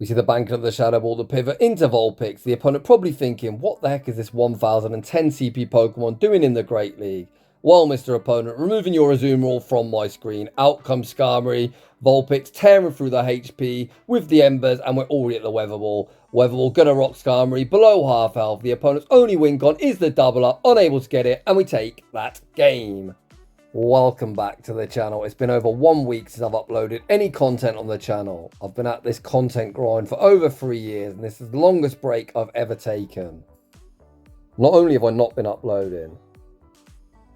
We see the banking of the Shadow Ball, the pivot into Vulpix, the opponent probably thinking, what the heck is this 1010 CP Pokemon doing in the Great League? Well, Mr. Opponent, removing your Azumarill from my screen, out comes Skarmory, Vulpix tearing through the HP with the Embers, and we're already at the Weather Ball. Weather Ball gonna rock Skarmory below half health. The opponent's only win con is the double up, unable to get it, and we take that game. Welcome back to the channel. It's been over 1 week since I've uploaded any content on the channel. I've been at this content grind for over 3 years, and this is the longest break I've ever taken. Not only have I not been uploading,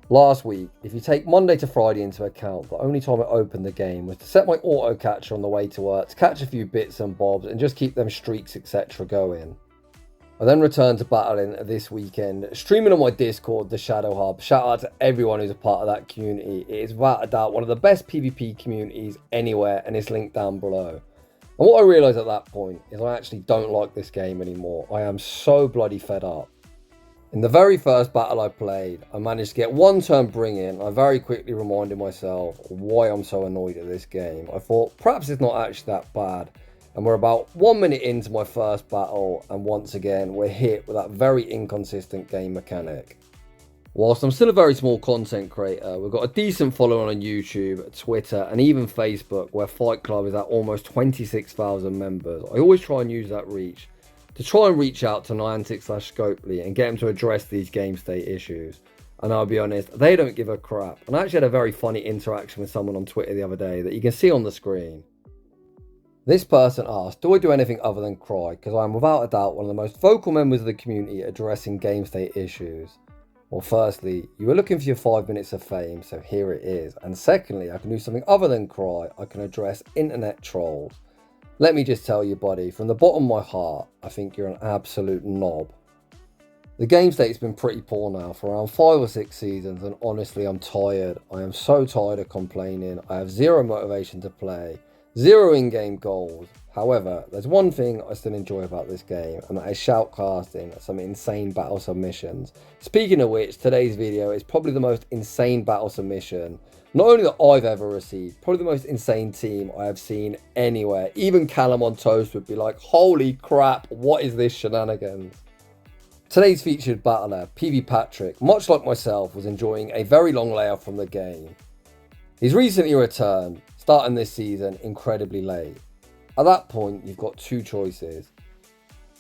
last week, if you take Monday to Friday into account, the only time I opened the game was to set my auto catcher on the way to work, to catch a few bits and bobs and just keep them streaks etc going. I then returned to battling this weekend, streaming on my Discord, the Shadow Hub. Shout out to everyone who's a part of that community. It is without a doubt one of the best PvP communities anywhere, and it's linked down below. And what I realised at that point is I actually don't like this game anymore. I am so bloody fed up. In the very first battle I played, I managed to get one turn bring in. I very quickly reminded myself why I'm so annoyed at this game. I thought perhaps it's not actually that bad. And we're about 1 minute into my first battle, and once again we're hit with that very inconsistent game mechanic. Whilst I'm still a very small content creator, we've got a decent following on YouTube, Twitter and even Facebook, where Fight Club is at almost 26,000 members. I always try and use that reach to try and reach out to Niantic/Scopely and get them to address these game state issues. And I'll be honest, they don't give a crap. And I actually had a very funny interaction with someone on Twitter the other day that you can see on the screen. This person asked, do I do anything other than cry? Because I am without a doubt one of the most vocal members of the community addressing game state issues. Well, firstly, you were looking for your 5 minutes of fame, so here it is. And secondly, I can do something other than cry. I can address internet trolls. Let me just tell you, buddy, from the bottom of my heart, I think you're an absolute knob. The game state's been pretty poor now for around 5 or 6 seasons, and honestly, I'm tired. I am so tired of complaining. I have zero motivation to play. Zero in-game goals. However, there's one thing I still enjoy about this game, and that is shoutcasting some insane battle submissions. Speaking of which, today's video is probably the most insane battle submission, not only that I've ever received, probably the most insane team I have seen anywhere. Even Callum on Toast would be like, holy crap, what is this shenanigans? Today's featured battler, PvPatrick, much like myself, was enjoying a very long layoff from the game. He's recently returned, starting this season incredibly late. At that point, you've got two choices.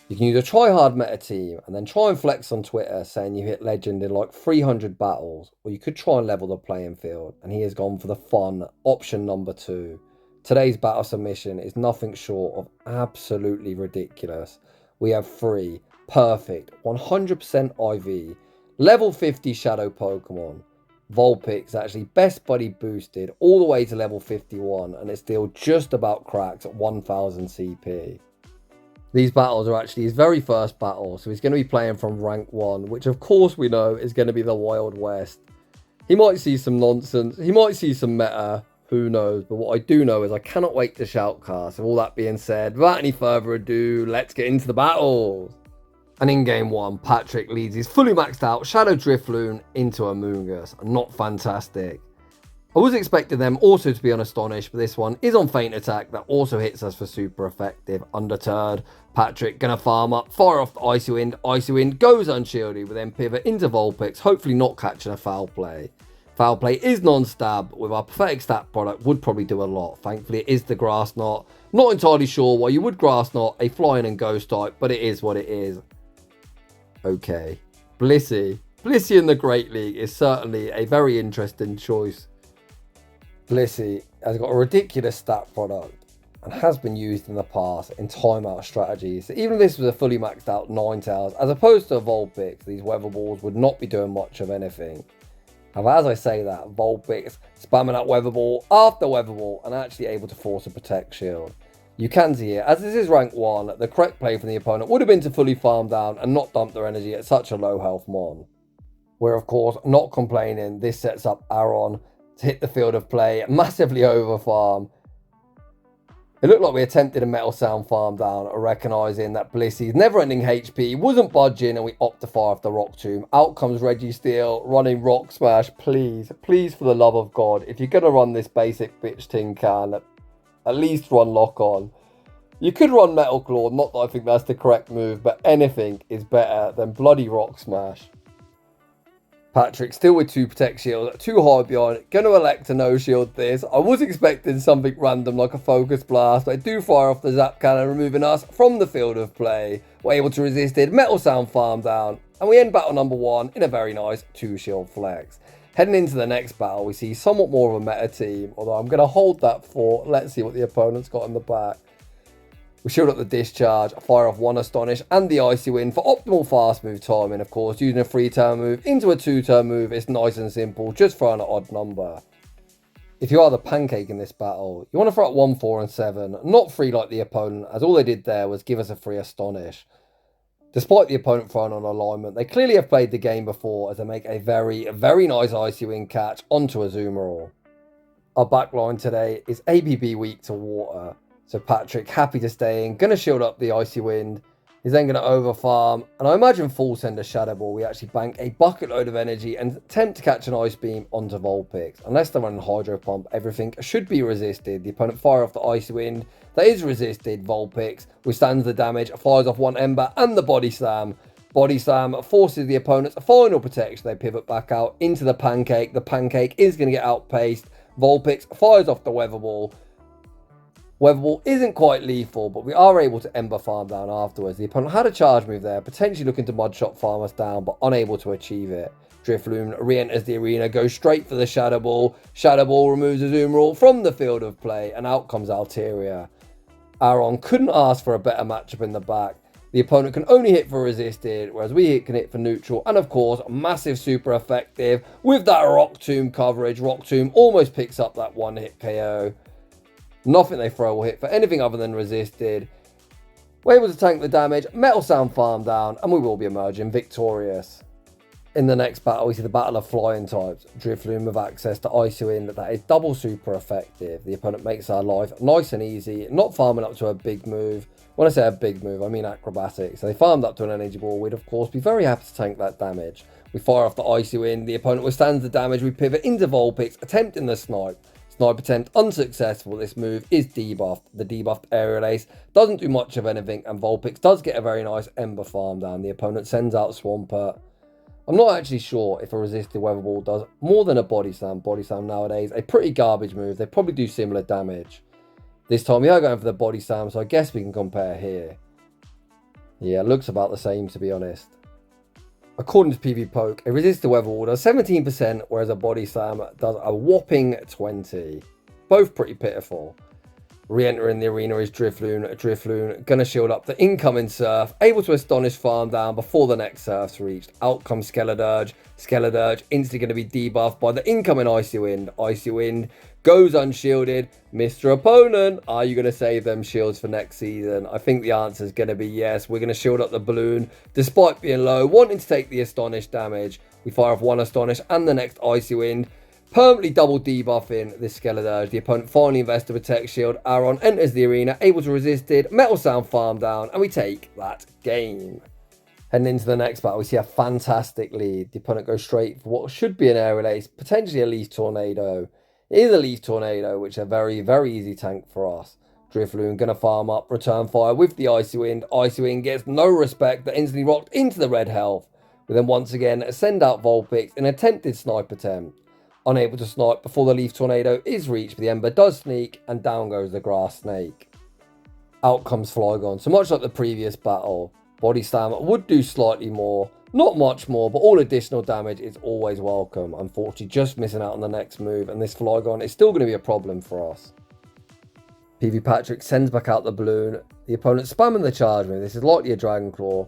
You can either try hard meta team and then try and flex on Twitter saying you hit legend in like 300 battles, or you could try and level the playing field, and he has gone for the fun option number 2. Today's battle submission is nothing short of absolutely ridiculous. We have 3 perfect 100% IV level 50 shadow Pokemon. Vulpix actually best buddy boosted all the way to level 51, and it's still just about cracked at 1000 CP. These battles are actually his very first battle, so he's going to be playing from rank 1, which of course we know is going to be the Wild West. He might see some nonsense, he might see some meta, who knows, but what I do know is I cannot wait to shoutcast. And all that being said, without any further ado, let's get into the battles. And in game 1, Patrick leads his fully maxed out Shadow Drifloon into Amoonguss. Not fantastic. I was expecting them also to be on Astonish, but this one is on Feint Attack that also hits us for super effective. Undeterred, Patrick gonna farm up, fire off the Icy Wind goes unshielded, but then pivot into Vulpix, hopefully not catching a foul play. Foul play is non-stab, with our pathetic stat product would probably do a lot. Thankfully it is the Grass Knot. Not entirely sure why you would Grass Knot a flying and ghost type, but it is what it is. Okay, Blissey in the Great League is certainly a very interesting choice. Blissey has got a ridiculous stat product and has been used in the past in timeout strategies. So even if this was a fully maxed out Ninetales, as opposed to a Vulpix, these Weather Balls would not be doing much of anything. However, as I say that, Vulpix spamming out Weather Ball after Weather Ball and actually able to force a Protect Shield. You can see it, as this is rank 1, the correct play from the opponent would have been to fully farm down and not dump their energy at such a low health mon. We're of course not complaining. This sets up Aaron to hit the field of play, massively over farm. It looked like we attempted a Metal Sound farm down, recognising that Blissey's never ending HP wasn't budging, and we opt to fire off the Rock Tomb. Out comes Registeel running Rock Smash. Please for the love of God, if you're going to run this basic bitch tin can, at least run Lock On. You could run Metal Claw, not that I think that's the correct move, but anything is better than bloody Rock Smash. Patrick still with 2 Protect Shield, 2 hard behind, going to elect to no shield this. I was expecting something random like a Focus Blast, but I do fire off the Zap Cannon, removing us from the field of play. We're able to resist it, Metal Sound farm down, and we end battle number 1 in a very nice 2 shield flex. Heading into the next battle, we see somewhat more of a meta team, although I'm going to hold that for, let's see what the opponent's got in the back. We shield up the Discharge, fire off 1 Astonish and the Icy Wind for optimal fast move timing, of course. Using a 3-turn move into a 2-turn move, it's nice and simple, just throwing an odd number. If you are the Pancake in this battle, you want to throw out 1, 4 and 7, not 3 like the opponent, as all they did there was give us a 3 Astonish. Despite the opponent throwing on alignment, they clearly have played the game before, as they make a very, very nice Icy Wind catch onto a Azumarill. Our backline today is ABB weak to water. So Patrick, happy to stay in, going to shield up the Icy Wind. He's then going to overfarm, and I imagine full send a Shadow Ball. We actually bank a bucket load of energy and attempt to catch an Ice Beam onto Vulpix. Unless they're running Hydro Pump, everything should be resisted. The opponent fire off the Icy Wind. That is resisted. Vulpix withstands the damage, fires off 1 Ember and the Body Slam. Body Slam forces the opponent's final protection. They pivot back out into the Pancake. The Pancake is going to get outpaced. Vulpix fires off the Weather Ball. Weather Ball isn't quite lethal, but we are able to Ember farm down afterwards. The opponent had a charge move there, potentially looking to Mud Shot farm us down, but unable to achieve it. Drifloon re-enters the arena, goes straight for the Shadow Ball. Shadow Ball removes Azumarill from the field of play, and out comes Altaria. Aron couldn't ask for a better matchup in the back. The opponent can only hit for resisted, whereas we can hit for neutral, and of course, massive super effective with that Rock Tomb coverage. Rock Tomb almost picks up that 1-hit KO. Nothing they throw will hit for anything other than resisted. We're able to tank the damage, Metal Sound farm down, and we will be emerging victorious. In the next battle, we see the battle of flying types. Drifloon with access to Icy Wind, that is double super effective. The opponent makes our life nice and easy, not farming up to a big move. When I say a big move, I mean acrobatics. So they farmed up to an energy ball. We'd of course be very happy to tank that damage. We fire off the Icy Wind, the opponent withstands the damage, we pivot into Vulpix, attempting the snipe. Snipe attempt unsuccessful. This move is debuffed. The debuffed Aerial Ace doesn't do much of anything, and Vulpix does get a very nice Ember farm down. The opponent sends out Swampert. I'm not actually sure if a resisted Weather Ball does more than a Body Slam. Body Slam nowadays, a pretty garbage move. They probably do similar damage. This time we are going for the Body Slam, so I guess we can compare here. Yeah, it looks about the same, to be honest. According to PvPoke, a resisted Weather Ball does 17%, whereas a Body Slam does a whopping 20%. Both pretty pitiful. Re-entering the arena is Drifloon. Drifloon gonna shield up the incoming Surf, able to Astonish farm down before the next Surf's reached. Out comes Skeledirge. Skeledirge instantly gonna be debuffed by the incoming Icy Wind. Icy Wind goes unshielded. Mr. Opponent, are you gonna save them shields for next season? I think the answer is gonna be yes. We're gonna shield up the balloon, despite being low, wanting to take the Astonish damage. We fire off 1 Astonish and the next Icy Wind, permanently double debuffing this Skeledirge. The opponent finally invests the Protect Shield. Aron enters the arena, able to resist it. Metal Sound farm down, and we take that game. Heading into the next battle, we see a fantastic lead. The opponent goes straight for what should be an Aerial Ace, potentially a Leaf Tornado. It is a Leaf Tornado, which is a very, very easy tank for us. Drifloon gonna farm up, return fire with the Icy Wind. Icy Wind gets no respect, but instantly rocked into the red health. We then once again send out Vulpix in an attempted snipe attempt. Unable to snipe before the Leaf Tornado is reached, but the Ember does sneak, and down goes the Grass Snake. Out comes Flygon. So much like the previous battle, Body Slam would do slightly more, not much more, but all additional damage is always welcome. Unfortunately, just missing out on the next move, and this Flygon is still going to be a problem for us. PvPatrick sends back out the balloon. The opponent spamming the charge move. This is likely a Dragon Claw.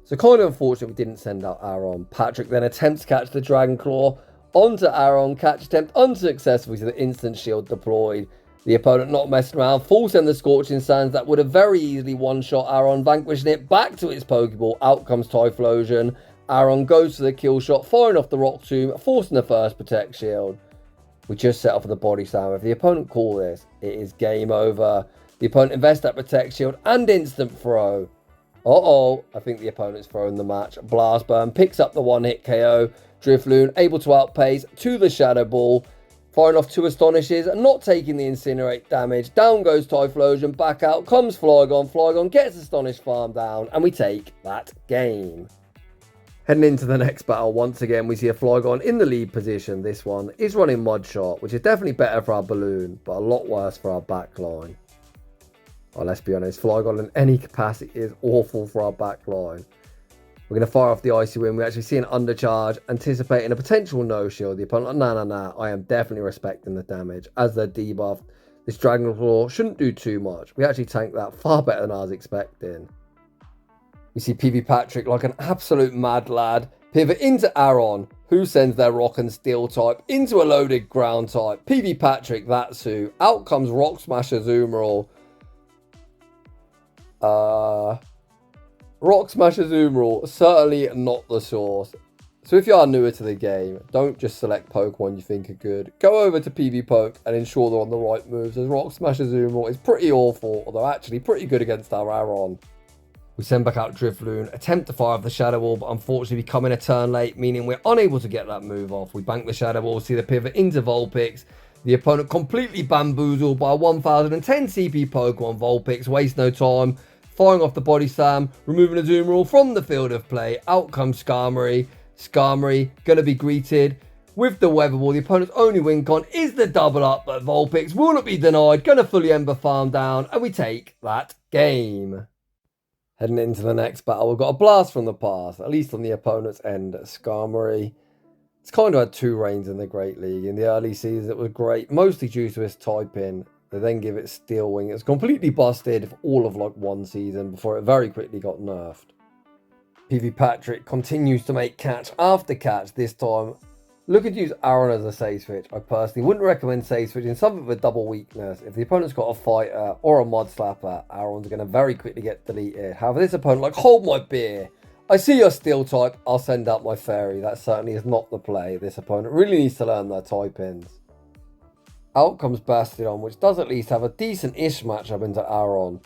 So kind of unfortunate we didn't send out Aron. Patrick then attempts to catch the Dragon Claw onto Aron. Catch attempt unsuccessful, so the instant shield deployed. The opponent not messing around. Full send the Scorching Sands that would have very easily one-shot Aron, vanquishing it back to its Pokeball. Out comes Typhlosion. Aron goes for the kill shot, firing off the Rock Tomb, forcing the first Protect Shield. We just set off for the Body Slam. If the opponent call this, it is game over. The opponent invests that Protect Shield and instant throw. I think the opponent's throwing the match. Blast Burn picks up the 1-hit KO. Drifloon able to outpace to the Shadow Ball. Firing off 2 Astonishes and not taking the Incinerate damage. Down goes Typhlosion, back out comes Flygon. Flygon gets Astonish Farm down, and we take that game. Heading into the next battle, once again, we see a Flygon in the lead position. This one is running Mud Shot, which is definitely better for our Balloon, but a lot worse for our backline. Well, let's be honest, Flygon in any capacity is awful for our backline. We're going to fire off the Icy Wind. We actually see an undercharge, anticipating a potential no-shield. The opponent, nah, I am definitely respecting the damage. As they're debuffed, this Dragon Claw shouldn't do too much. We actually tanked that far better than I was expecting. We see PvPatrick like an absolute mad lad. Pivot into Aron, who sends their Rock and Steel type into a loaded ground type. PvPatrick, that's who. Out comes Rock Smasher Azumarill. Rock Smash Azumarill, certainly not the source. So if you are newer to the game, don't just select Pokemon you think are good. Go over to PvPoke and ensure they're on the right moves, as Rock Smash Azumarill is pretty awful, although actually pretty good against our Aron. We send back out Drifloon, attempt to fire off the Shadow Ball, but unfortunately we come in a turn late, meaning we're unable to get that move off. We bank the Shadow Ball, see the pivot into Vulpix. The opponent completely bamboozled by a 1010 CP Pokemon. Vulpix, waste no time. Firing off the Body Slam, removing Azumarill from the field of play. Out comes Skarmory. Skarmory going to be greeted with the Weather Ball. The opponent's only win con is the double up, but Vulpix will not be denied. Going to fully Ember Farm down, and we take that game. Heading into the next battle, we've got a blast from the past, at least on the opponent's end. Skarmory. It's kind of had 2 reigns in the Great League. In the early seasons, it was great, mostly due to its typing. They then give it Steel Wing. It's completely busted for all of like 1 season before it very quickly got nerfed. PvPatrick continues to make catch after catch, this time looking to use Aron as a save switch. I personally wouldn't recommend save switching something with a double weakness. If the opponent's got a Fighter or a Mud Slapper, Aron's going to very quickly get deleted. However, this opponent, like, hold my beer. I see your Steel type, I'll send out my Fairy. That certainly is not the play. This opponent really needs to learn their type-ins. Out comes Bastiodon, which does at least have a decent-ish matchup into Aron.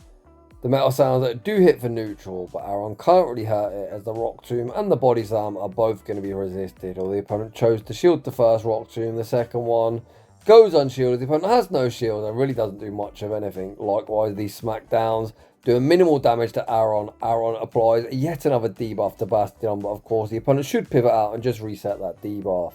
The Metal Sounds that do hit for neutral, but Aron can't really hurt it, as the Rock Tomb and the Body Slam are both going to be resisted. Or the opponent chose to shield the first Rock Tomb, the second one goes unshielded. The opponent has no shield and really doesn't do much of anything. Likewise, these Smackdowns doing minimal damage to Aron. Aron applies yet another debuff to Bastiodon, but of course the opponent should pivot out and just reset that debuff.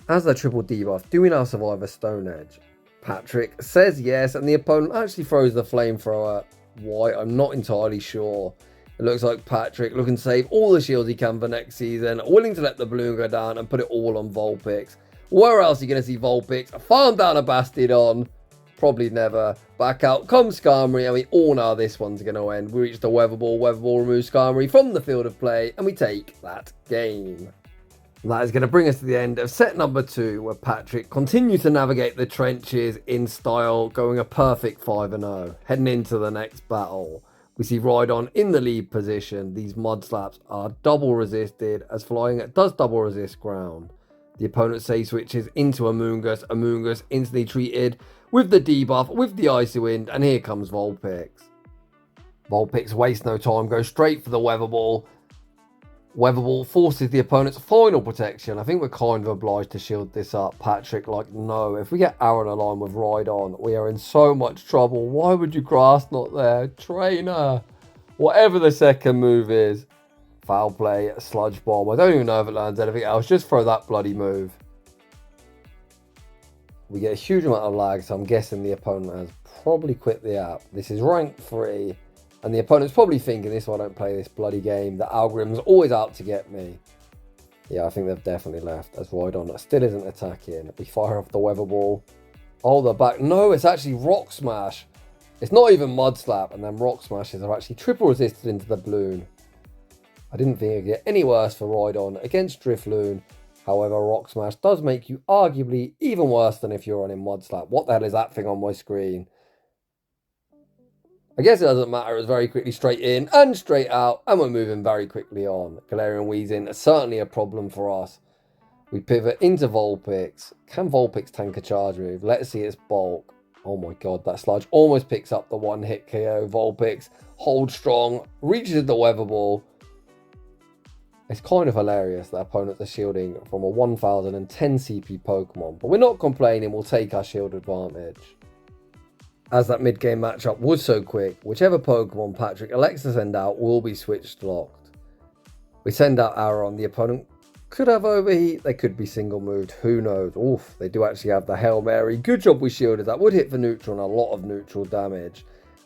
As a triple debuff, do we now survive a Stone Edge? Patrick says yes, and the opponent actually throws the Flamethrower. Why? I'm not entirely sure. It looks like Patrick looking to save all the shields he can for next season, willing to let the balloon go down and put it all on Vulpix. Where else are you going to see Vulpix? Farm down a Bastiodon? Probably never. Back out comes Skarmory, and we all know how this one's going to end. We reach the Weather Ball. Weather Ball removes Skarmory from the field of play, and we take that game. That is going to bring us to the end of set number 2, where Patrick continues to navigate the trenches in style, going a perfect 5-0. Heading into the next battle, we see Rhydon in the lead position. These Mud Slaps are double resisted, as flying does double resist ground. The opponent save switches into Amoonguss. Amoonguss instantly treated with the debuff, with the Icy Wind, and here comes Vulpix. Vulpix wastes no time, goes straight for the Weather Ball. Weather Ball forces the opponent's final protection. I think we're kind of obliged to shield this up. Patrick, like, no. If we get Aron aligned with Rhydon, we are in so much trouble. Why would you Grass not there? Trainer. Whatever the second move is. Foul play, Sludge Bomb. I don't even know if it lands anything else. Just throw that bloody move. We get a huge amount of lag, so I'm guessing the opponent has probably quit the app. This is rank 3. And the opponent's probably thinking, this is why I don't play this bloody game. The algorithm's always out to get me. Yeah, I think they've definitely left, as Rhydon still isn't attacking. We fire off the Weather Ball. Oh, they're back. No, it's actually Rock Smash. It's not even Mud Slap, and then Rock Smashes are actually triple resisted into the balloon. I didn't think it'd get any worse for Rhydon against Drifloon. However, Rock Smash does make you arguably even worse than if you're running Mud Slap. What the hell is that thing on my screen? I guess it doesn't matter, it's very quickly straight in and straight out, and we're moving very quickly on. Galarian Weezing is certainly a problem for us. We pivot into Vulpix. Can Vulpix tank a charge move? Let's see its bulk. Oh my god, that Sludge almost picks up the one-hit KO. Vulpix holds strong, reaches the Weather Ball. It's kind of hilarious that opponents are shielding from a 1010 CP Pokemon, but we're not complaining, we'll take our shield advantage. As that mid-game matchup was so quick, whichever Pokemon Patrick elects to send out will be switched locked. We send out Aron, the opponent could have Overheat, they could be single moved, who knows. Oof, they do actually have the Hail Mary. Good job we shielded, that would hit for neutral and a lot of neutral damage.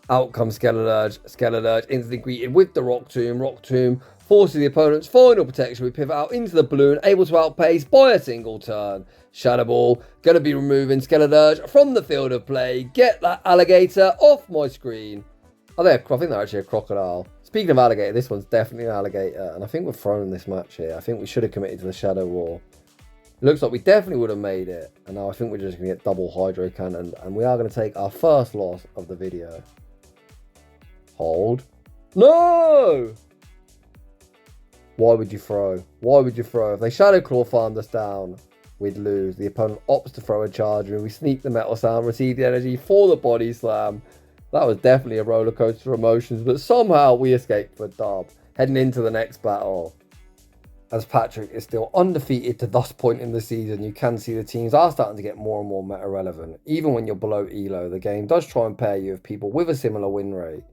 Out comes Skeleturge instantly greeted with the Rock Tomb forces the opponent's final protection. We pivot out into the balloon, able to outpace by a single turn. Shadow Ball, going to be removing Skeleturge from the field of play. Get that alligator off my screen. I think they're actually a crocodile. Speaking of alligator, this one's definitely an alligator, and I think we're throwing this match here. I think we should have committed to the Shadow Wall. It looks like we definitely would have made it, and now I think we're just going to get double Hydro Cannon, and we are going to take our first loss of the video. Hold. No! Why would you throw? Why would you throw? If they Shadow Claw farmed us down, we'd lose. The opponent opts to throw a charge, and we sneak the Metal Sound, receive the energy for the Body Slam. That was definitely a roller coaster of emotions, but somehow we escaped for a dub. Heading into the next battle. As Patrick is still undefeated to this point in the season, you can see the teams are starting to get more and more meta relevant. Even when you're below ELO, the game does try and pair you with people with a similar win rate.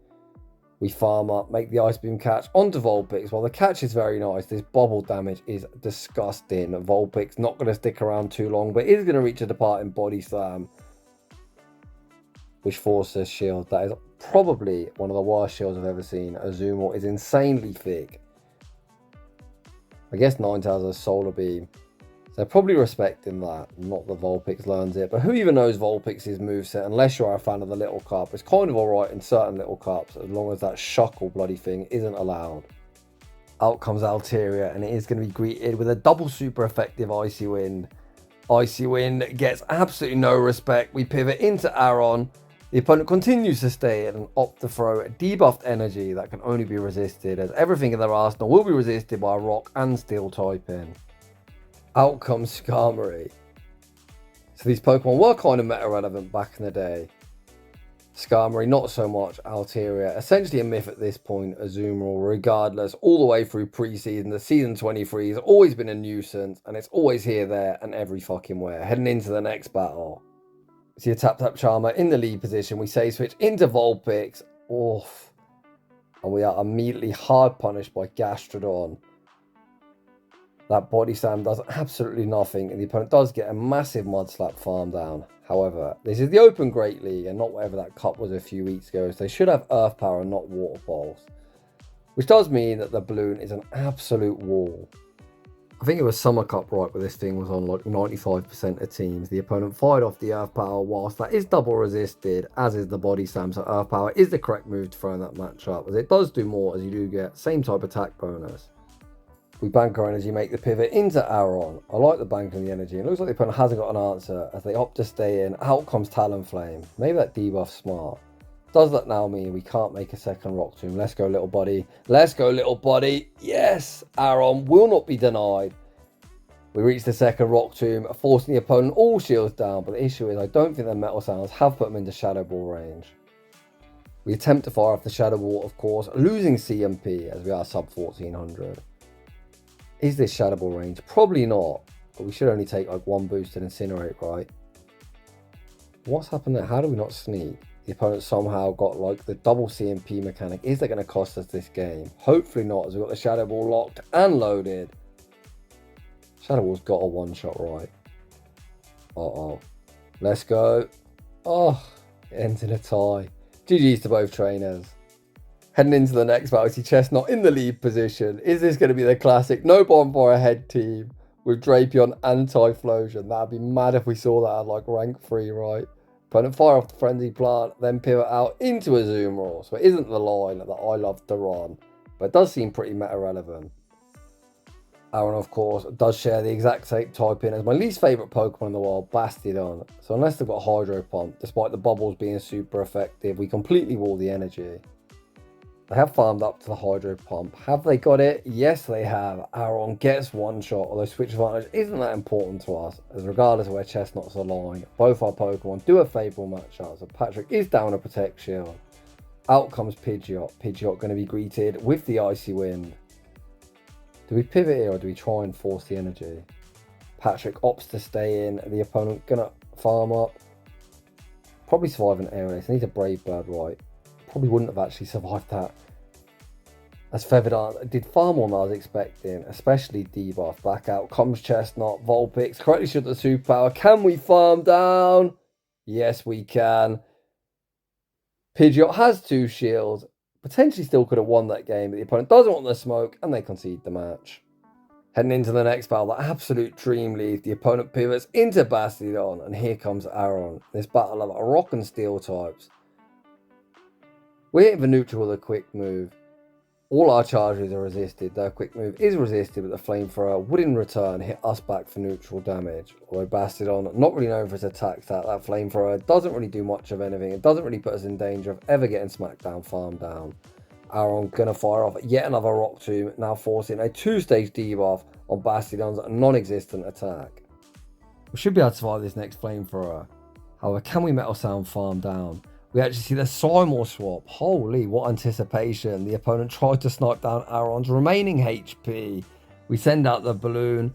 We farm up, make the Ice Beam catch onto Vulpix. While the catch is very nice, this bubble damage is disgusting. Vulpix not going to stick around too long, but is going to reach a departing Body Slam, which forces shield. That is probably one of the worst shields I've ever seen. Azumarill is insanely thick. I guess Ninetales has Solar Beam. So they're probably respecting that, not that Vulpix learns it. But who even knows Vulpix's moveset unless you're a fan of the Little Cup? It's kind of alright in certain Little Cups, as long as that Shuckle bloody thing isn't allowed. Out comes Altaria, and it is going to be greeted with a double super effective Icy Wind. Icy Wind gets absolutely no respect. We pivot into Aron. The opponent continues to stay in and opt to throw debuffed energy that can only be resisted, as everything in their arsenal will be resisted by rock and steel typing. Out comes Skarmory. So these Pokemon were kind of meta relevant back in the day. Skarmory not so much. Altaria essentially a myth at this point. Azumarill regardless, all the way through preseason. The season 23 has always been a nuisance, and it's always here, there and every fucking where. Heading into the next battle. See a Tap Charmer in the lead position. We say switch into Vulpix. Oof. And we are immediately hard punished by Gastrodon. That Body Slam does absolutely nothing, and the opponent does get a massive Mud Slap farm down. However, this is the Open Great League and not whatever that cup was a few weeks ago, so they should have Earth Power and not Water Pulse. Which does mean that the balloon is an absolute wall. I think it was Summer Cup, right, where this thing was on like 95% of teams. The opponent fired off the Earth Power whilst that is double resisted, as is the Body Slam, so Earth Power is the correct move to throw in that matchup, as it does do more, as you do get same type attack bonus. We bank our energy, make the pivot into Aron. I like the bank and the energy. It looks like the opponent hasn't got an answer as they opt to stay in. Out comes Talonflame. Maybe that debuff's smart. Does that now mean we can't make a second Rock Tomb? Let's go, little buddy. Let's go, little buddy. Yes, Aron will not be denied. We reach the second Rock Tomb, forcing the opponent all shields down. But the issue is I don't think their Metal Sounds have put them into Shadow Ball range. We attempt to fire off the Shadow Ball, of course, losing CMP as we are sub 1400. Is this Shadow Ball range? Probably not, but we should only take like one boost and Incinerate, right? What's happened there? How do we not sneak? The opponent somehow got like the double CMP mechanic. Is that going to cost us this game? Hopefully not, as we've got the Shadow Ball locked and loaded. Shadow Ball's got a one-shot, right? Uh-oh. Let's go. Oh, it ends in a tie. GG's to both trainers. Heading into the next battle, see Chestnut in the lead position. Is this going to be the classic no bonfire head team with Drapion and Typhlosion? That'd be mad if we saw that at like rank 3, right? Opponent fire off the Frenzy Plant, then pivot out into Azumarill. So it isn't the line that I love to run, but it does seem pretty meta relevant. Aron, of course, does share the exact same typing as my least favourite Pokemon in the world, Bastiodon. So unless they've got Hydro Pump, despite the bubbles being super effective, we completely wall the energy. They have farmed up to the Hydro Pump. Have they got it? Yes, they have. Aron gets one shot, although switch advantage isn't that important to us, as regardless of where Chestnut's aligned, both our Pokemon do a favourable matchup, so Patrick is down a Protect Shield. Out comes Pidgeot. Pidgeot going to be greeted with the Icy Wind. Do we pivot here or do we try and force the energy? Patrick opts to stay in. The opponent gonna farm up. Probably survive an air race. Needs a Brave Bird, right? Probably wouldn't have actually survived that. As Feathered Art did far more than I was expecting, especially debuff. Back out comes Chestnut. Vulpix correctly shot the superpower. Can we farm down? Yes, we can. Pidgeot has 2 shields. Potentially still could have won that game, but the opponent doesn't want the smoke and they concede the match. Heading into the next battle, the absolute dream lead. The opponent pivots into Bastiodon, and here comes Aaron. This battle of rock and steel types. We're hitting the neutral with a quick move. All our charges are resisted. Their quick move is resisted, but the flamethrower would in return hit us back for neutral damage. Although Bastiodon, not really known for his attack stat, that flamethrower doesn't really do much of anything. It doesn't really put us in danger of ever getting smacked down, farmed down. Aaron gonna fire off yet another Rock Tomb, now forcing a 2-stage debuff on Bastiodon's non-existent attack. We should be able to survive this next flamethrower. However, can we Metal Sound farm down? We actually see the Simor swap. Holy, what anticipation. The opponent tried to snipe down Aaron's remaining HP. We send out the balloon,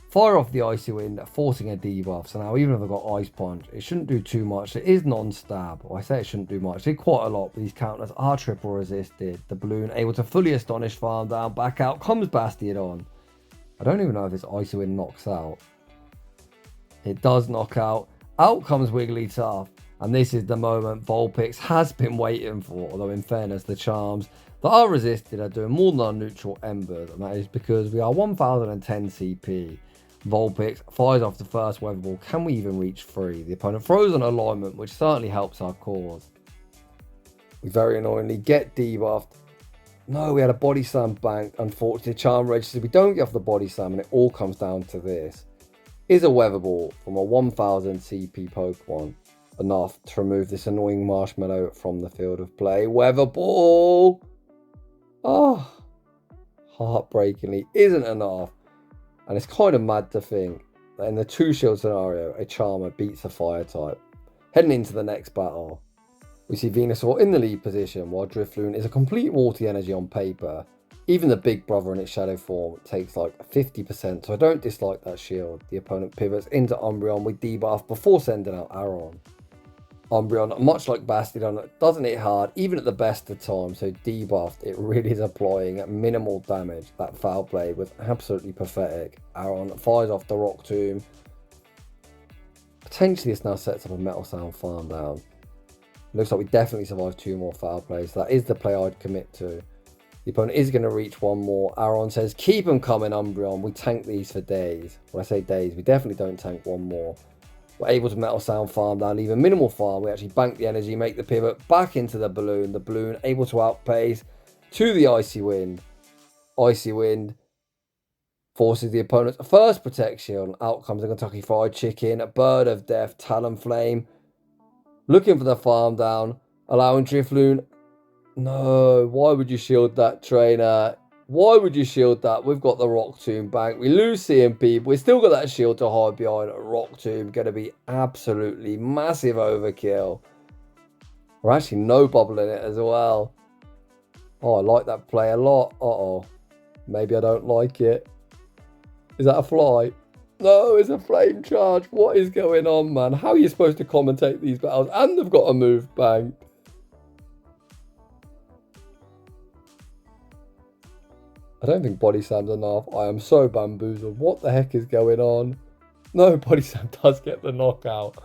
fire off the Icy Wind, forcing a debuff. So now even if I've got Ice Punch, it shouldn't do too much. It is non-stab. Well, I say it shouldn't do much. It did quite a lot, but these counters are triple resisted. The balloon able to fully astonish farm down. Back out comes Bastiodon. I don't even know if this Icy Wind knocks out. It does knock out. Out comes Wigglytuff. And this is the moment Vulpix has been waiting for. Although in fairness, the charms that are resisted are doing more than our neutral embers. And that is because we are 1010 CP. Vulpix fires off the first weather ball. Can we even reach 3? The opponent throws an alignment, which certainly helps our cause. We very annoyingly get debuffed. No, we had a body slam bank. Unfortunately, charm registers. We don't get off the body slam, and it all comes down to this. Is a weather ball from a 1000 CP Pokemon enough to remove this annoying Marshmallow from the field of play? Weather ball! Oh, heartbreakingly isn't enough. And it's kind of mad to think that in the 2-shield scenario, a Charmer beats a fire type. Heading into the next battle, we see Venusaur in the lead position, while Drifloon is a complete water energy on paper. Even the big brother in its shadow form takes like 50%, so I don't dislike that shield. The opponent pivots into Umbreon with debuff before sending out Aaron. Umbreon, much like Bastiodon, doesn't hit hard even at the best of times, so debuffed, it really is applying minimal damage. That foul play was absolutely pathetic. Aaron fires off the Rock Tomb. Potentially this now sets up a Metal Sound farm down. Looks like we definitely survived 2 more foul plays. That is the play I'd commit to. The opponent is going to reach 1 more. Aaron says, keep them coming, Umbreon. We tank these for days. When I say days, we definitely don't tank 1 more. We're able to Metal Sound farm down, even minimal farm. We actually bank the energy, make the pivot back into the balloon. The balloon able to outpace to the Icy Wind. Icy Wind forces the opponent's first Protect Shield. Out comes the Kentucky Fried Chicken, a Bird of Death, Talonflame. Looking for the farm down, allowing Drifloon. No, why would you shield that, trainer? Why would you shield that? We've got the Rock Tomb bank. We lose CMP, but we still got that shield to hide behind. Rock Tomb going to be absolutely massive overkill. We're actually no bubbling it as well. Oh, I like that play a lot. Uh-oh. Maybe I don't like it. Is that a fly? No, it's a flame charge. What is going on, man? How are you supposed to commentate these battles? And they've got a move bank. I don't think Body Slam's enough. I am so bamboozled. What the heck is going on? No, Body Slam does get the knockout.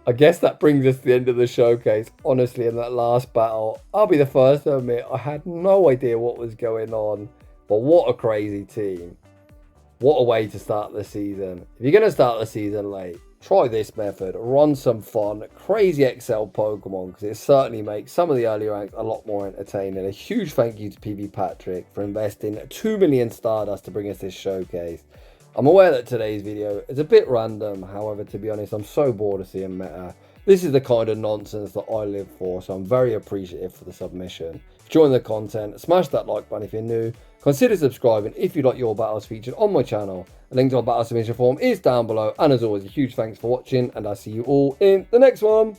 I guess that brings us to the end of the showcase. Honestly, in that last battle, I'll be the first to admit I had no idea what was going on. But what a crazy team. What a way to start the season. If you're going to start the season late, try this method. Run some fun, crazy XL Pokemon, because it certainly makes some of the early ranks a lot more entertaining. A huge thank you to PvPatrick for investing 2 million Stardust to bring us this showcase. I'm aware that today's video is a bit random, however, to be honest, I'm so bored of seeing meta. This is the kind of nonsense that I live for, so I'm very appreciative for the submission. If you enjoy the content, smash that like button if you're new. Consider subscribing if you'd like your battles featured on my channel. A link to our battle submission form is down below. And as always, a huge thanks for watching, and I'll see you all in the next one.